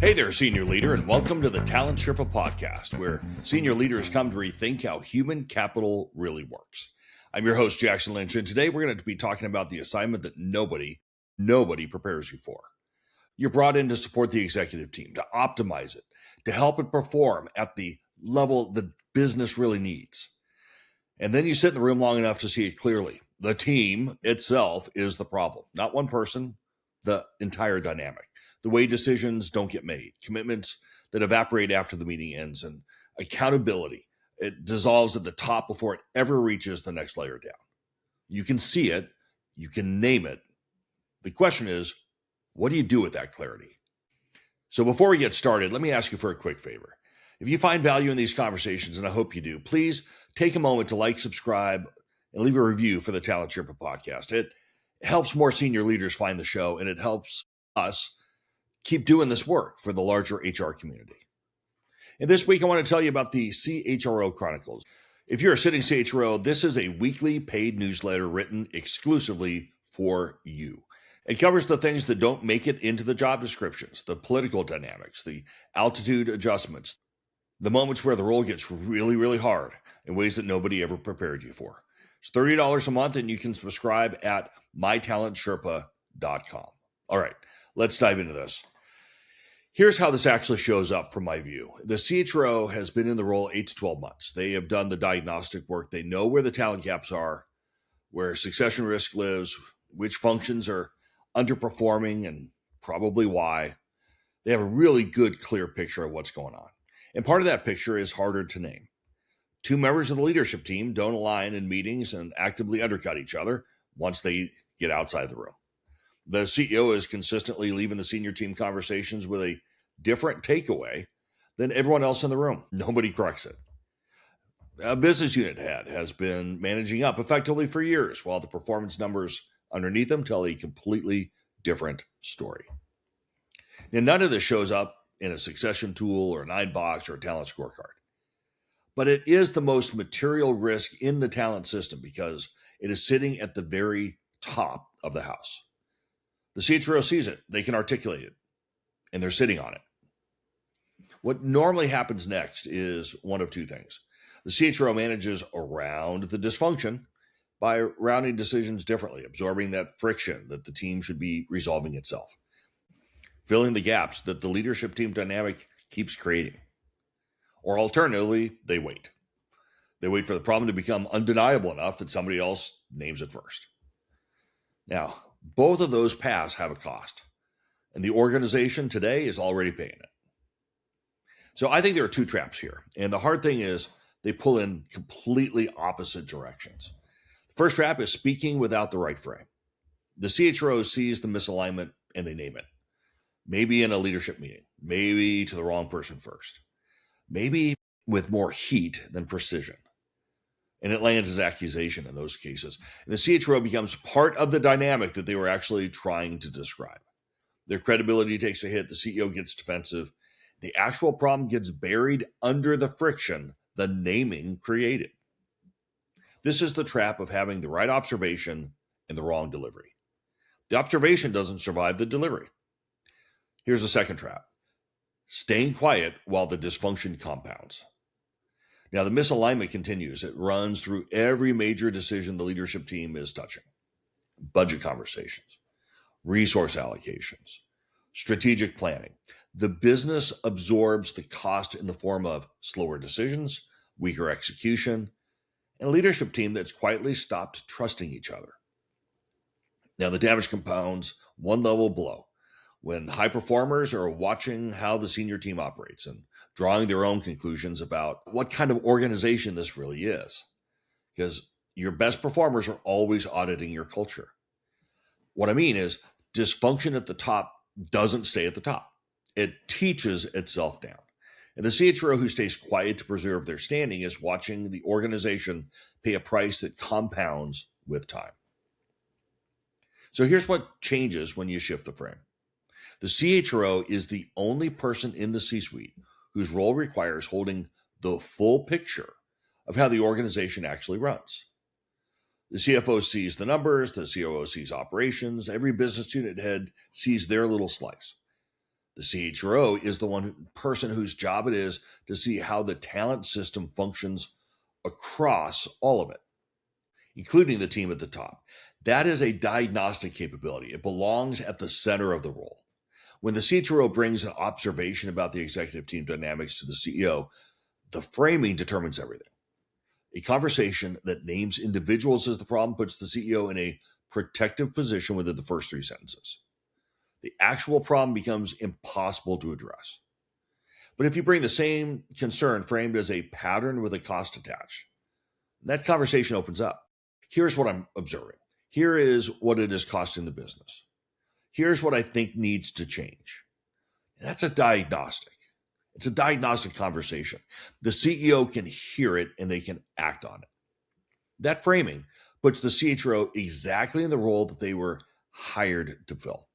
Hey there, senior leader, and welcome to the Talent Sherpa podcast, where senior leaders come to rethink how human capital really works. I'm your host, Jackson Lynch, and today we're going to be talking about the assignment that nobody prepares you for. You're brought in to support the executive team, to optimize it, to help it perform at the level the business really needs. And then you sit in the room long enough to see it clearly. The team itself is the problem, not one person, the entire dynamic. The way decisions don't get made, commitments that evaporate after the meeting ends, and accountability. It dissolves at the top before it ever reaches the next layer down. You can see it. You can name it. The question is, what do you do with that clarity? So before we get started, let me ask you for a quick favor. If you find value in these conversations, and I hope you do, please take a moment to like, subscribe, and leave a review for the Talent Sherpa podcast. It helps more senior leaders find the show, and it helps us keep doing this work for the larger HR community. And this week, I want to tell you about the CHRO Chronicles. If you're a sitting CHRO, this is a weekly paid newsletter written exclusively for you. It covers the things that don't make it into the job descriptions, the political dynamics, the altitude adjustments, the moments where the role gets really, really hard in ways that nobody ever prepared you for. It's $30 a month, and you can subscribe at mytalentsherpa.com. All right, let's dive into this. Here's how this actually shows up from my view. The CHRO has been in the role 8 to 12 months. They have done the diagnostic work. They know where the talent gaps are, where succession risk lives, which functions are underperforming, and probably why. They have a really good, clear picture of what's going on. And part of that picture is harder to name. 2 members of the leadership team don't align in meetings and actively undercut each other once they get outside the room. The CEO is consistently leaving the senior team conversations with a different takeaway than everyone else in the room. Nobody corrects it. A business unit head has been managing up effectively for years, while the performance numbers underneath them tell a completely different story. Now, none of this shows up in a succession tool or a 9-box or a talent scorecard. But it is the most material risk in the talent system because it is sitting at the very top of the house. The CHRO sees it, they can articulate it, and they're sitting on it. What normally happens next is one of 2 things. The CHRO manages around the dysfunction by rounding decisions differently, absorbing that friction that the team should be resolving itself, filling the gaps that the leadership team dynamic keeps creating. Or alternatively, they wait. They wait for the problem to become undeniable enough that somebody else names it first. Now, both of those paths have a cost, and the organization today is already paying it. So I think there are 2 traps here, and the hard thing is they pull in completely opposite directions. The first trap is speaking without the right frame. The CHRO sees the misalignment and they name it. Maybe in a leadership meeting, maybe to the wrong person first, maybe with more heat than precision. And it lands as accusation in those cases. And the CHRO becomes part of the dynamic that they were actually trying to describe. Their credibility takes a hit. The CEO gets defensive. The actual problem gets buried under the friction the naming created. This is the trap of having the right observation and the wrong delivery. The observation doesn't survive the delivery. Here's the second trap: staying quiet while the dysfunction compounds. Now, the misalignment continues. It runs through every major decision the leadership team is touching. Budget conversations, resource allocations, strategic planning. The business absorbs the cost in the form of slower decisions, weaker execution, and a leadership team that's quietly stopped trusting each other. Now, the damage compounds one level below, when high performers are watching how the senior team operates and drawing their own conclusions about what kind of organization this really is. Because your best performers are always auditing your culture. What I mean is dysfunction at the top doesn't stay at the top. It teaches itself down. And the CHRO who stays quiet to preserve their standing is watching the organization pay a price that compounds with time. So here's what changes when you shift the frame. The CHRO is the only person in the C-suite whose role requires holding the full picture of how the organization actually runs. The CFO sees the numbers, the COO sees operations, every business unit head sees their little slice. The CHRO is the person whose job it is to see how the talent system functions across all of it, including the team at the top. That is a diagnostic capability. It belongs at the center of the role. When the CHRO brings an observation about the executive team dynamics to the CEO, the framing determines everything. A conversation that names individuals as the problem puts the CEO in a protective position within the first 3 sentences. The actual problem becomes impossible to address. But if you bring the same concern framed as a pattern with a cost attached, that conversation opens up. Here's what I'm observing. Here is what it is costing the business. Here's what I think needs to change. That's a diagnostic. It's a diagnostic conversation. The CEO can hear it and they can act on it. That framing puts the CHRO exactly in the role that they were hired to fill.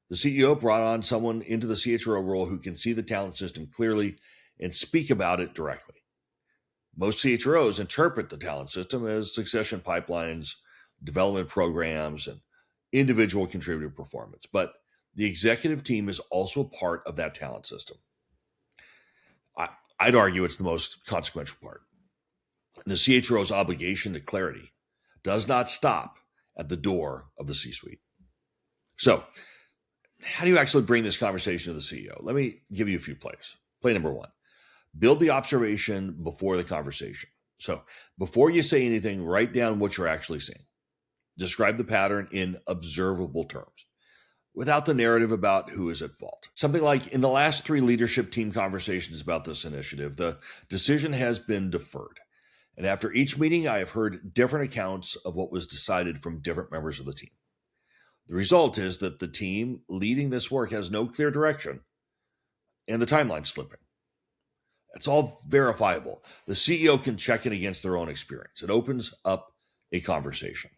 The CEO brought on someone into the CHRO role who can see the talent system clearly and speak about it directly. Most CHROs interpret the talent system as succession pipelines, development programs, and individual contributor performance. But the executive team is also a part of that talent system. I'd argue it's the most consequential part. The CHRO's obligation to clarity does not stop at the door of the C-suite. So, how do you actually bring this conversation to the CEO? Let me give you a few plays. Play number 1. Build the observation before the conversation. So, before you say anything, write down what you're actually seeing. Describe the pattern in observable terms, without the narrative about who is at fault. Something like, in the last 3 leadership team conversations about this initiative, the decision has been deferred. And after each meeting, I have heard different accounts of what was decided from different members of the team. The result is that the team leading this work has no clear direction and the timeline's slipping. It's all verifiable. The CEO can check it against their own experience. It opens up a conversation.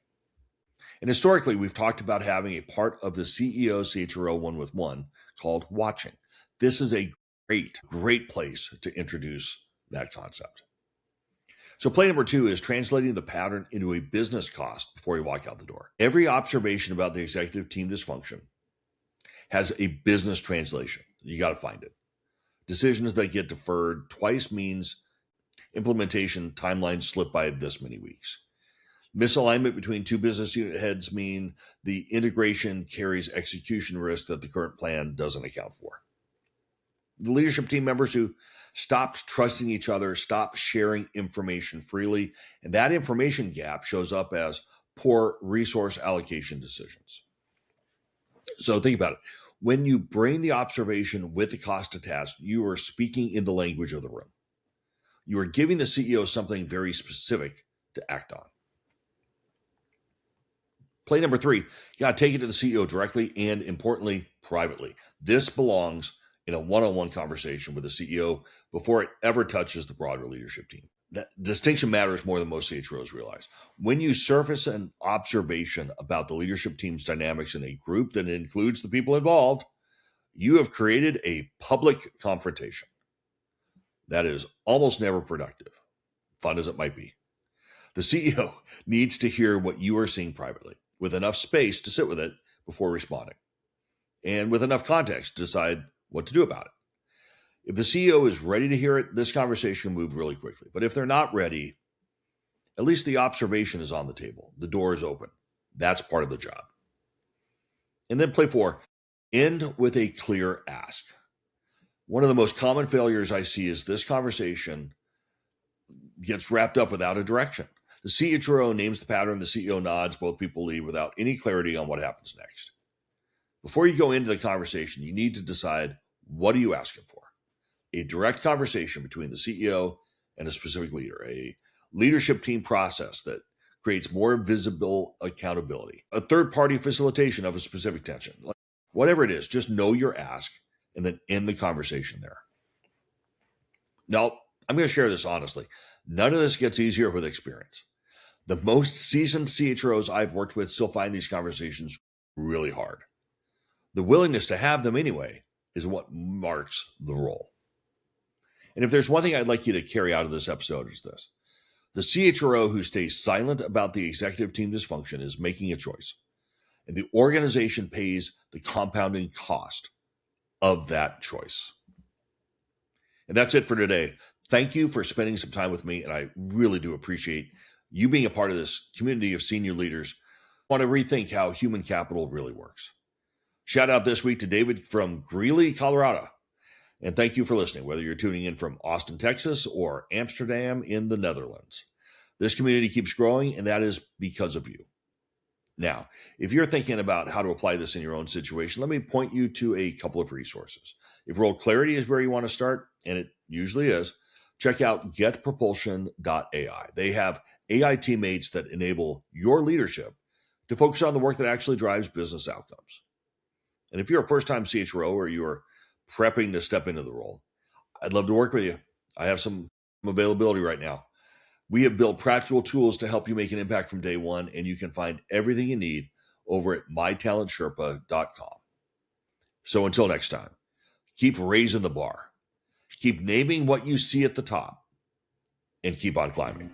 And historically, we've talked about having a part of the CEO CHRO one-with-one called watching. This is a great place to introduce that concept. So play number 2 is translating the pattern into a business cost before you walk out the door. Every observation about the executive team dysfunction has a business translation. You got to find it. Decisions that get deferred twice means implementation timelines slip by this many weeks. Misalignment between 2 business unit heads mean the integration carries execution risk that the current plan doesn't account for. The leadership team members who stopped trusting each other, stopped sharing information freely, and that information gap shows up as poor resource allocation decisions. So think about it. When you bring the observation with the cost attached, you are speaking in the language of the room. You are giving the CEO something very specific to act on. Play number 3, you got to take it to the CEO directly and, importantly, privately. This belongs in a one-on-one conversation with the CEO before it ever touches the broader leadership team. That distinction matters more than most CHROs realize. When you surface an observation about the leadership team's dynamics in a group that includes the people involved, you have created a public confrontation. That is almost never productive, fun as it might be. The CEO needs to hear what you are seeing privately, with enough space to sit with it before responding, and with enough context to decide what to do about it. If the CEO is ready to hear it, this conversation will move really quickly. But if they're not ready, at least the observation is on the table. The door is open. That's part of the job. And then play 4, end with a clear ask. One of the most common failures I see is this conversation gets wrapped up without a direction. The CHRO names the pattern, the CEO nods, both people leave without any clarity on what happens next. Before you go into the conversation, you need to decide, what are you asking for? A direct conversation between the CEO and a specific leader, a leadership team process that creates more visible accountability, a third-party facilitation of a specific tension. Whatever it is, just know your ask and then end the conversation there. Now, I'm going to share this honestly. None of this gets easier with experience. The most seasoned CHROs I've worked with still find these conversations really hard. The willingness to have them anyway is what marks the role. And if there's one thing I'd like you to carry out of this episode, is this. The CHRO who stays silent about the executive team dysfunction is making a choice. And the organization pays the compounding cost of that choice. And that's it for today. Thank you for spending some time with me, and I really do appreciate you being a part of this community of senior leaders who want to rethink how human capital really works. Shout out this week to David from Greeley, Colorado. And thank you for listening, whether you're tuning in from Austin, Texas, or Amsterdam in the Netherlands. This community keeps growing, and that is because of you. Now, if you're thinking about how to apply this in your own situation, let me point you to a couple of resources. If role clarity is where you want to start, and it usually is, check out getpropulsion.ai. They have AI teammates that enable your leadership to focus on the work that actually drives business outcomes. And if you're a first-time CHRO or you're prepping to step into the role, I'd love to work with you. I have some availability right now. We have built practical tools to help you make an impact from day one, and you can find everything you need over at mytalentsherpa.com. So until next time, keep raising the bar, keep naming what you see at the top, and keep on climbing.